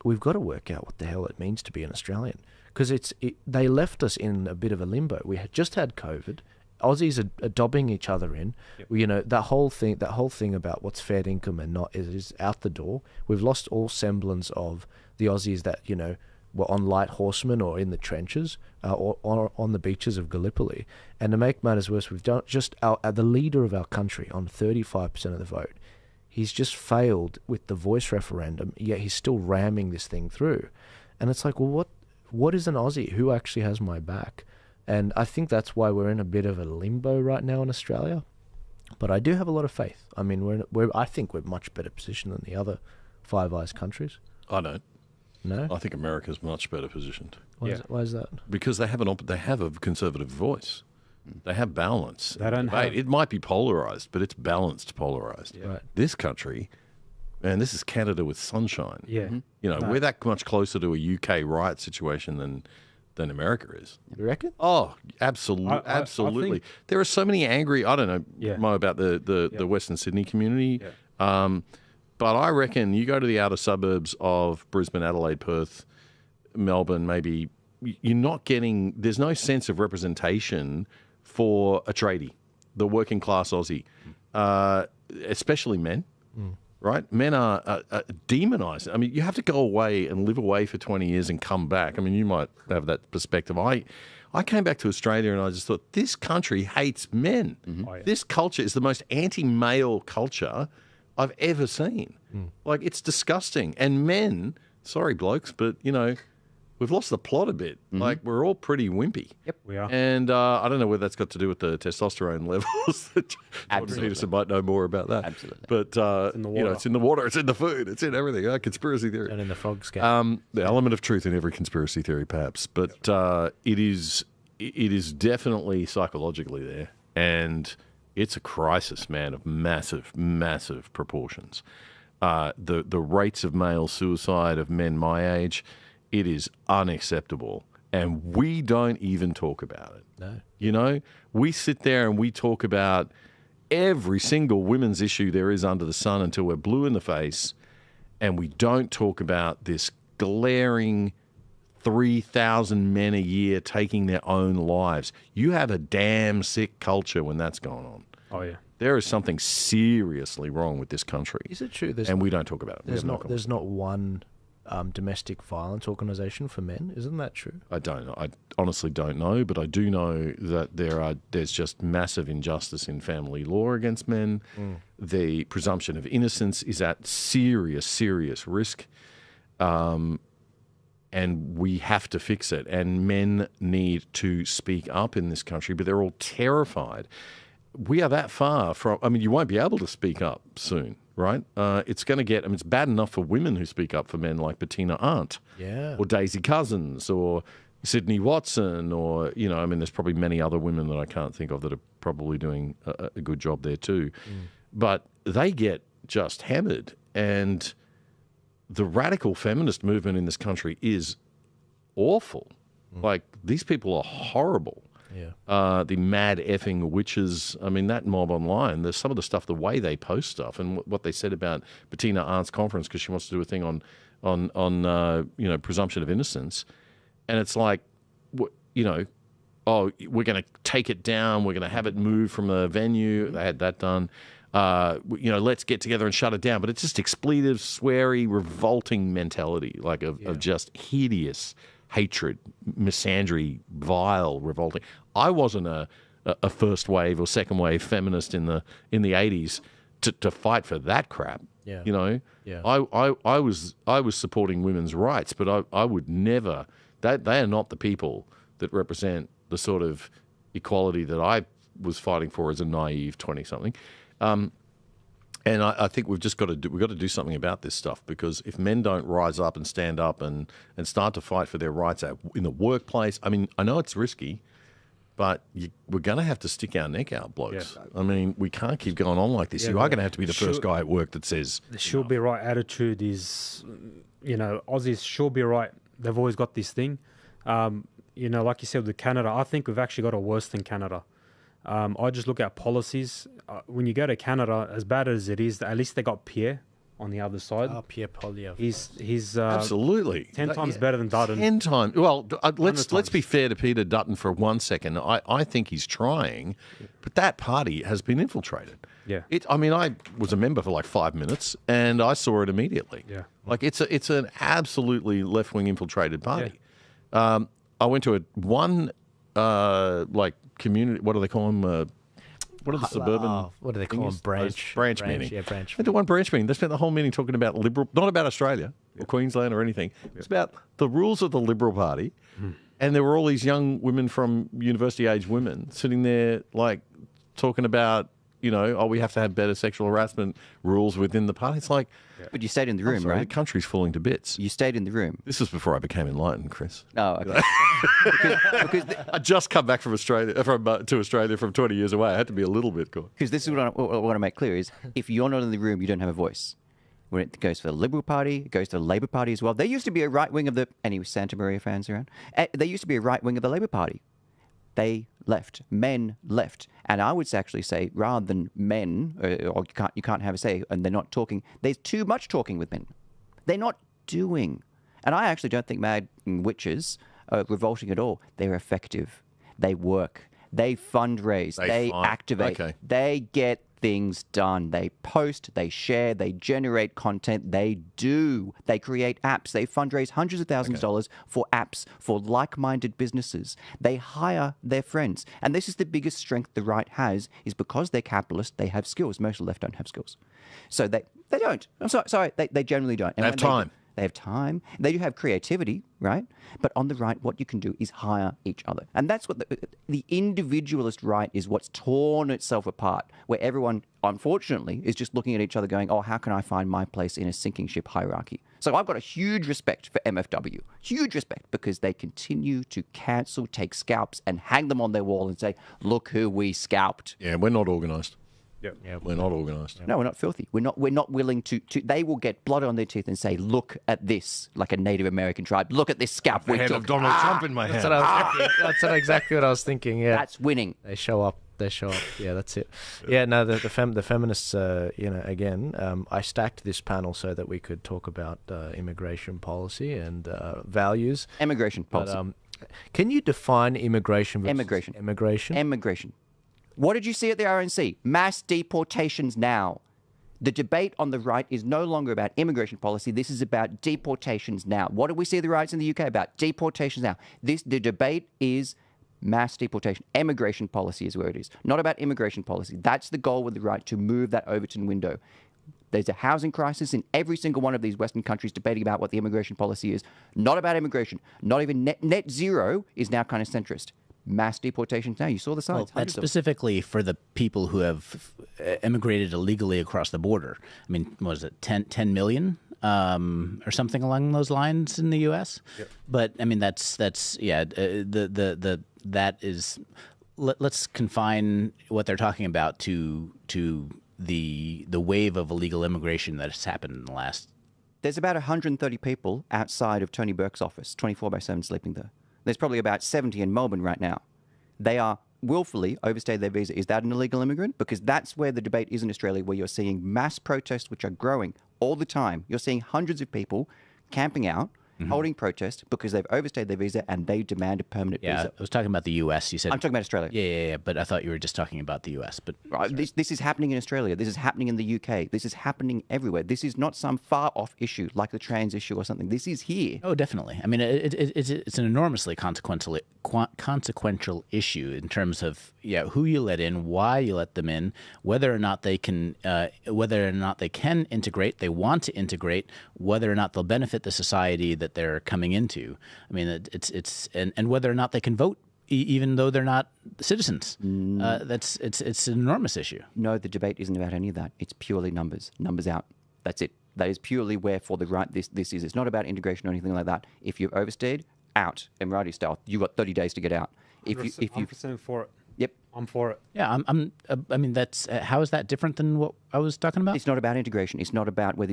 we've got to work out what the hell it means to be an Australian, because they left us in a bit of a limbo. We had just had COVID. Aussies are dobbing each other in. Yep. You know, that whole thing about what's fair income and not is out the door. We've lost all semblance of the Aussies that, you know, were on light horsemen or in the trenches or on the beaches of Gallipoli. And to make matters worse, we've done the leader of our country on 35% of the vote. He's just failed with the voice referendum, yet he's still ramming this thing through. And it's like, well, what is an Aussie? Who actually has my back? And I think that's why we're in a bit of a limbo right now in Australia. But I do have a lot of faith. I mean, I think we're much better positioned than the other Five Eyes countries. I don't. No? I think America's much better positioned. Why is that? Because they have a conservative voice. They have balance. They don't have... It might be polarized, but it's balanced polarized. Yeah. Right. This country, and this is Canada with sunshine. Yeah. You know, we're that much closer to a UK riot situation than America is. You reckon? Oh, absolutely. I Absolutely. think... There are so many angry, I don't know, Mo, about the Western Sydney community. Yeah. But I reckon you go to the outer suburbs of Brisbane, Adelaide, Perth, Melbourne, maybe, you're not getting, there's no sense of representation for a tradie, the working class Aussie, especially men, right? Men are demonized. I mean, you have to go away and live away for 20 years and come back. I mean, you might have that perspective. I came back to Australia and I just thought, this country hates men. Mm-hmm. Oh, yeah. This culture is the most anti-male culture I've ever seen. Like, it's disgusting. And men, sorry blokes, but, you know, we've lost the plot a bit. Like, we're all pretty wimpy. Yep, we are. And I don't know whether that's got to do with the testosterone levels. Jordan Absolutely. Peterson might know more about that. Absolutely. But, in the you know, water. it's in the water, it's in the food, it's in everything. Conspiracy theory. And in the frog scat. The element of truth in every conspiracy theory, perhaps. But it is definitely psychologically there. And it's a crisis, man, of massive, massive proportions. The rates of male suicide of men my age, it is unacceptable. And we don't even talk about it. No. You know, we sit there and we talk about every single women's issue there is under the sun until we're blue in the face. And we don't talk about this glaring 3,000 men a year taking their own lives. You have a damn sick culture when that's going on. Oh, yeah. There is something seriously wrong with this country. Is it true? And we don't talk about it. There's not one domestic violence organisation for men. Isn't that true? I don't know. I honestly don't know, but I do know that there's just massive injustice in family law against men. The presumption of innocence is at serious, serious risk. And we have to fix it. And men need to speak up in this country, but they're all terrified. We are that far from, I mean, you won't be able to speak up soon, right? It's going to get, I mean, it's bad enough for women who speak up for men like Bettina Arndt or Daisy Cousins or Sydney Watson or, you know, I mean, there's probably many other women that I can't think of that are probably doing a good job there too. But they get just hammered. And the radical feminist movement in this country is awful. Like, these people are horrible. Yeah. The mad effing witches. I mean, that mob online, there's some of the stuff, the way they post stuff and what they said about Bettina Arndt's conference because she wants to do a thing on you know, presumption of innocence. And it's like, you know, oh, we're going to take it down. We're going to have it moved from the venue. They had that done. You know, let's get together and shut it down. But it's just expletive, sweary, revolting mentality, like of just hideous hatred, misandry, vile, revolting. I wasn't a first wave or second wave feminist in the 80s to fight for that crap. Yeah. You know, I was supporting women's rights, but I would never. They are not the people that represent the sort of equality that I was fighting for as a naive 20-something. And I think we've got to do something about this stuff, because if men don't rise up and stand up and start to fight for their rights in the workplace, I mean, I know it's risky, but we're going to have to stick our neck out, blokes. Yeah. I mean, we can't keep going on like this. Yeah, You are going to have to be the first guy at work that says... The should be right attitude is, you know, Aussies should be right. They've always got this thing. You know, like you said with Canada, I think we've actually got it worse than Canada. I just look at policies. When you go to Canada, as bad as it is, at least they got Pierre. on the other side. Pierre Polyev. He's Absolutely. 10 times better than Dutton. 10 times. Well, let's times. be fair to Peter Dutton for 1 second. I think he's trying, but that party has been infiltrated. Yeah. I was a member for like 5 minutes, and I saw it immediately. Yeah. Like it's an absolutely left-wing infiltrated party. I went to like community. What do they call them? What are the suburban? What do they call them? Branch meeting. Yeah, branch. Went to one branch meeting. They spent the whole meeting talking about Liberal, not about Australia or Queensland or anything. It's about the rules of the Liberal Party. And there were all these young women from university-age women sitting there, like, talking about, we have to have better sexual harassment rules within the party. It's like, But you stayed in the room, sorry, the right? country's falling to bits. You stayed in the room. This was before I became enlightened, Chris. Oh, okay. I just come back from Australia, to Australia from 20 years away. I had to be a little bit cool. Because this is what I want to make clear is if you're not in the room, you don't have a voice. When it goes for the Liberal Party, it goes to the Labor Party as well. There used to be a right wing of the... Any Santa Maria fans around? There used to be a right wing of the Labor Party. They left. Men left. And I would actually say, rather than men, or you can't have a say, and they're not talking, there's too much talking with men. They're not doing. And I actually don't think mad witches are revolting at all. They're effective. They work. They fundraise. They activate. Okay. They get things done. They post, they share, they generate content, they do. They create apps. They fundraise hundreds of thousands of dollars for apps for like-minded businesses. They hire their friends. And this is the biggest strength the right has, is because they're capitalist, they have skills. Most of the left don't have skills. So they don't. I'm sorry, they generally don't. And They have time. They have time. They do have creativity, right? But on the right, what you can do is hire each other. And that's what the individualist right is what's torn itself apart, where everyone, unfortunately, is just looking at each other going, oh, how can I find my place in a sinking ship hierarchy? So I've got a huge respect for MFW, huge respect, because they continue to cancel, take scalps, and hang them on their wall and say, look who we scalped. Yeah, we're not organised. Yeah. We're not organised. No, we're not filthy. We're not willing to. They will get blood on their teeth and say, "Look at this," like a Native American tribe. Look at this scalp we Head took. of Donald Trump in my hand. That's exactly what I was thinking. Yeah, That's winning. They show up. Yeah, that's it. Yeah, no, the feminists. Again, I stacked this panel so that we could talk about immigration policy and values. Immigration policy. But can you define immigration? Versus Immigration. Immigration. What did you see at the RNC? Mass deportations now. The debate on the right is no longer about immigration policy. This is about deportations now. What do we see the riots in the UK about? Deportations now. The debate is mass deportation. Immigration policy is where it is. Not about immigration policy. That's the goal with the right, to move that Overton window. There's a housing crisis in every single one of these Western countries debating about what the immigration policy is. Not about immigration. Not even net zero is now kind of centrist. Mass deportations now. You saw the signs. That's specifically for the people who have immigrated illegally across the border. I mean, what was it, 10 million or something along those lines in the U.S.? Yep. But I mean, that's that is. Let's confine what they're talking about to the wave of illegal immigration that has happened in the last. There's about 130 people outside of Tony Burke's office, 24/7 sleeping there. There's probably about 70 in Melbourne right now. They are willfully overstayed their visa. Is that an illegal immigrant? Because that's where the debate is in Australia, where you're seeing mass protests, which are growing all the time. You're seeing hundreds of people camping out, holding protest because they've overstayed their visa and they demand a permanent visa. I was talking about the U.S. You said I'm talking about Australia. Yeah. But I thought you were just talking about the U.S. But This is happening in Australia. This is happening in the UK. This is happening everywhere. This is not some far-off issue like the trans issue or something. This is here. Oh, definitely. I mean, it's an enormously consequential issue in terms of who you let in, why you let them in, whether or not they can integrate, they want to integrate, whether or not they'll benefit the society that they're coming into. I mean, it's whether or not they can vote, even though they're not citizens. It's an enormous issue. No, the debate isn't about any of that. It's purely numbers. Numbers out. That's it. That is purely where for the right this is. It's not about integration or anything like that. If you've overstayed, out. Emirati style. You've got 30 days to get out. If you 100% for it. Yep. I'm for it. Yeah, I mean, that's how is that different than what I was talking about? It's not about integration. It's not about whether